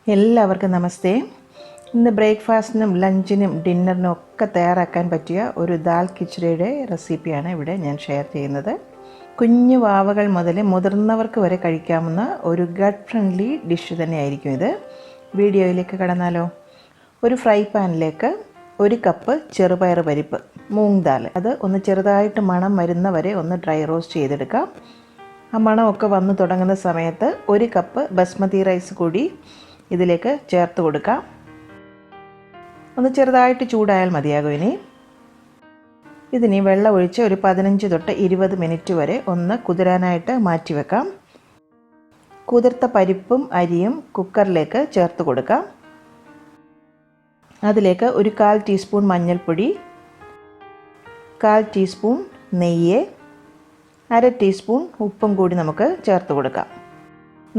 എല്ലാവർക്കും നമസ്തേ. ഇന്ന് ബ്രേക്ക്ഫാസ്റ്റിനും ലഞ്ചിനും ഡിന്നറിനും ഒക്കെ തയ്യാറാക്കാൻ പറ്റിയ ഒരു ദാൽ ഖിച്ചടിയുടെ റെസിപ്പിയാണ് ഇവിടെ ഞാൻ ഷെയർ ചെയ്യുന്നത്. കുഞ്ഞു വാവകൾ മുതൽ മുതിർന്നവർക്ക് വരെ കഴിക്കാവുന്ന ഒരു ഗട്ട് ഫ്രണ്ട്ലി ഡിഷ് തന്നെയായിരിക്കും ഇത്. വീഡിയോയിലേക്ക് കടന്നാലോ? ഒരു ഫ്രൈ പാനിലേക്ക് 1 കപ്പ് ചെറുപയർ പരിപ്പ്, മൂങ് ദാൽ, അത് ഒന്ന് ചെറുതായിട്ട് മണം വരുന്നവരെ ഒന്ന് ഡ്രൈ റോസ്റ്റ് ചെയ്തെടുക്കാം. ആ മണമൊക്കെ വന്നു തുടങ്ങുന്ന സമയത്ത് 1 കപ്പ് ബസ്മതി റൈസ് കൂടി ഇതിലേക്ക് ചേർത്ത് കൊടുക്കാം. ഒന്ന് ചെറുതായിട്ട് ചൂടായാൽ മതിയാകും. ഇതിനി വെള്ളം ഒഴിച്ച് ഒരു 15 തൊട്ട് 20 മിനിറ്റ് വരെ ഒന്ന് കുതിരാനായിട്ട് മാറ്റി വെക്കാം. കുതിർത്ത പരിപ്പും അരിയും കുക്കറിലേക്ക് ചേർത്ത് കൊടുക്കാം. അതിലേക്ക് ഒരു 1/4 ടീസ്പൂൺ മഞ്ഞൾപ്പൊടി, 1/4 ടീസ്പൂൺ നെയ്യ്, 1/2 ടീസ്പൂൺ ഉപ്പും കൂടി നമുക്ക് ചേർത്ത് കൊടുക്കാം.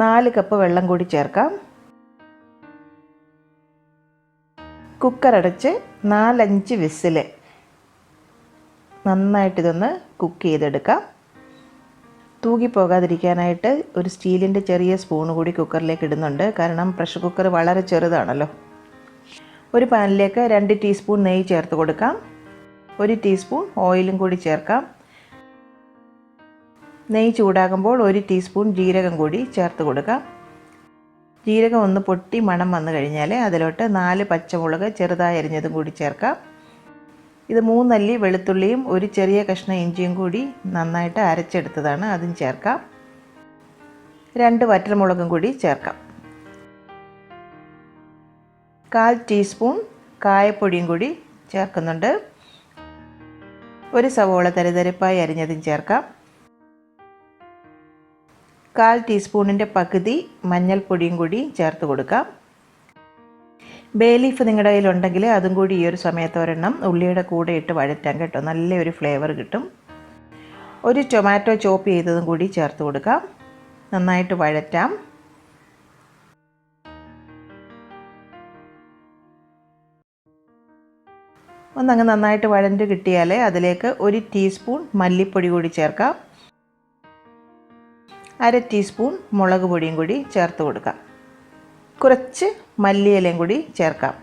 4 കപ്പ് വെള്ളം കൂടി ചേർക്കാം. കുക്കർ അടച്ച് 4-5 വിസിൽ നന്നായിട്ടിതൊന്ന് കുക്ക് ചെയ്തെടുക്കാം. തൂകിപ്പോകാതിരിക്കാനായിട്ട് ഒരു സ്റ്റീലിൻ്റെ ചെറിയ സ്പൂൺ കൂടി കുക്കറിലേക്ക് ഇടുന്നുണ്ട്. കാരണം പ്രഷർ കുക്കർ വളരെ ചെറുതാണല്ലോ. ഒരു പാനിലേക്ക് 2 ടീസ്പൂൺ നെയ്യ് ചേർത്ത് കൊടുക്കാം. 1 ടീസ്പൂൺ ഓയിലും കൂടി ചേർക്കാം. നെയ്യ് ചൂടാകുമ്പോൾ 1 ടീസ്പൂൺ ജീരകം കൂടി ചേർത്ത് കൊടുക്കാം. ജീരകം ഒന്ന് പൊട്ടി മണം വന്നു കഴിഞ്ഞാൽ അതിലോട്ട് 4 പച്ചമുളക് ചെറുതായി അരിഞ്ഞതും കൂടി ചേർക്കാം. ഇത് 3 അല്ലി വെളുത്തുള്ളിയും ഒരു ചെറിയ കഷ്ണം ഇഞ്ചിയും കൂടി നന്നായിട്ട് അരച്ചെടുത്തതാണ്, അതും ചേർക്കാം. 2 വറ്റൽമുളകും കൂടി ചേർക്കാം. 1/4 ടീസ്പൂൺ കായപ്പൊടിയും കൂടി ചേർക്കുന്നുണ്ട്. 1 സവോള തരിതരിപ്പായി അരിഞ്ഞതും ചേർക്കാം. 1/4 ടീസ്പൂണിൻ്റെ പകുതി മഞ്ഞൾപ്പൊടിയും കൂടി ചേർത്ത് കൊടുക്കാം. ബേ ലീഫ് നിങ്ങളുടെ കയ്യിലുണ്ടെങ്കിൽ അതും കൂടി ഈ ഒരു സമയത്ത് ഒരെണ്ണം ഉള്ളിയുടെ കൂടെ ഇട്ട് വഴറ്റാം കേട്ടോ, നല്ലൊരു ഫ്ലേവർ കിട്ടും. 1 ടൊമാറ്റോ ചോപ്പ് ചെയ്തതും കൂടി ചേർത്ത് കൊടുക്കാം. നന്നായിട്ട് വഴറ്റാം. ഒന്നങ്ങ് നന്നായിട്ട് വഴണ്ട് കിട്ടിയാൽ അതിലേക്ക് 1 ടീസ്പൂൺ മല്ലിപ്പൊടി കൂടി ചേർക്കാം. 1/2 ടീസ്പൂൺ മുളക് പൊടിയും കൂടി ചേർത്ത് കൊടുക്കാം. കുറച്ച് മല്ലിയിലയും കൂടി ചേർക്കാം.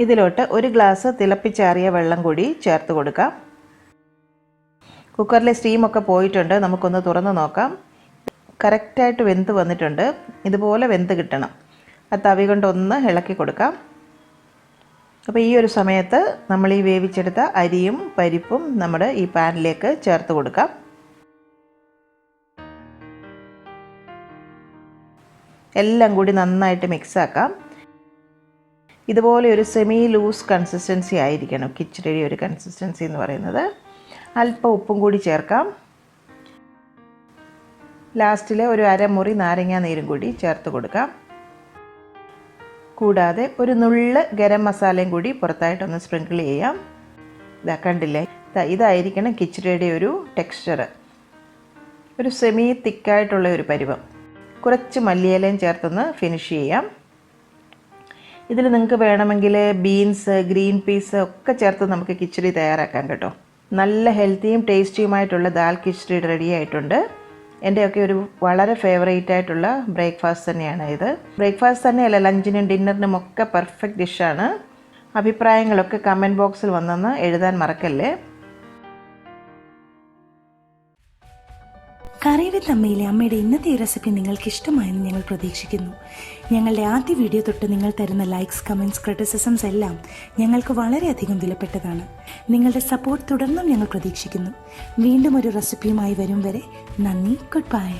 ഇതിലോട്ട് 1 ഗ്ലാസ് തിളപ്പിച്ചാറിയ വെള്ളം കൂടി ചേർത്ത് കൊടുക്കാം. കുക്കറിലെ സ്റ്റീമൊക്കെ പോയിട്ടുണ്ട്. നമുക്കൊന്ന് തുറന്ന് നോക്കാം. കറക്റ്റായിട്ട് വെന്ത് വന്നിട്ടുണ്ട്. ഇതുപോലെ വെന്ത് കിട്ടണം. ആ തവി കൊണ്ടൊന്ന് ഇളക്കി കൊടുക്കാം. അപ്പോൾ ഈ ഒരു സമയത്ത് നമ്മൾ ഈ വേവിച്ചെടുത്ത അരിയും പരിപ്പും നമ്മുടെ ഈ പാനിലേക്ക് ചേർത്ത് കൊടുക്കാം. എല്ലാം കൂടി നന്നായിട്ട് മിക്സാക്കാം. ഇതുപോലെ ഒരു സെമി ലൂസ് കൺസിസ്റ്റൻസി ആയിരിക്കണം കിച്ചടിയുടെ ഒരു കൺസിസ്റ്റൻസി എന്ന് പറയുന്നത്. അല്പം ഉപ്പും കൂടി ചേർക്കാം. ലാസ്റ്റിൽ ഒരു അരമുറി നാരങ്ങ നീരും കൂടി ചേർത്ത് കൊടുക്കാം. കൂടാതെ ഒരു നുള്ള് ഗരം മസാലയും കൂടി പുറത്തായിട്ടൊന്ന് സ്പ്രിങ്കിൾ ചെയ്യാം. ഇതാ കണ്ടില്ലേ, ഇതായിരിക്കണം കിച്ചടിയുടെ ഒരു ടെക്സ്ചർ. ഒരു സെമി തിക്കായിട്ടുള്ള ഒരു പരുവം. കുറച്ച് മല്ലിയിലയും ചേർത്തൊന്ന് ഫിനിഷ് ചെയ്യാം. ഇതിൽ നിങ്ങൾക്ക് വേണമെങ്കിൽ ബീൻസ്, ഗ്രീൻ പീസ് ഒക്കെ ചേർത്ത് നമുക്ക് കിച്ചടി തയ്യാറാക്കാം കേട്ടോ. നല്ല ഹെൽത്തിയും ടേസ്റ്റിയുമായിട്ടുള്ള ദാൽ കിച്ചടി റെഡി ആയിട്ടുണ്ട്. എൻ്റെയൊക്കെ ഒരു വളരെ ഫേവറേറ്റ് ആയിട്ടുള്ള ബ്രേക്ക്ഫാസ്റ്റ് തന്നെയാണ് ഇത്. ബ്രേക്ക്ഫാസ്റ്റ് തന്നെയല്ല, ലഞ്ചിനും ഡിന്നറിനും ഒക്കെ പെർഫെക്റ്റ് ഡിഷാണ്. അഭിപ്രായങ്ങളൊക്കെ കമൻറ്റ് ബോക്സിൽ വന്നെന്ന് എഴുതാൻ മറക്കല്ലേ. കറി വിത്ത് അമ്മയിലെ അമ്മയുടെ ഇന്നത്തെ ഈ റെസിപ്പി നിങ്ങൾക്ക് ഇഷ്ടമായെന്ന് ഞങ്ങൾ പ്രതീക്ഷിക്കുന്നു. ഞങ്ങളുടെ ആദ്യ വീഡിയോ തൊട്ട് നിങ്ങൾ തരുന്ന ലൈക്സ്, കമൻറ്റ്സ്, ക്രിറ്റിസിസംസ് എല്ലാം ഞങ്ങൾക്ക് വളരെയധികം വിലപ്പെട്ടതാണ്. നിങ്ങളുടെ സപ്പോർട്ട് തുടർന്നും ഞങ്ങൾ പ്രതീക്ഷിക്കുന്നു. വീണ്ടും ഒരു റെസിപ്പിയുമായി വരും വരെ നന്ദി. Good bye.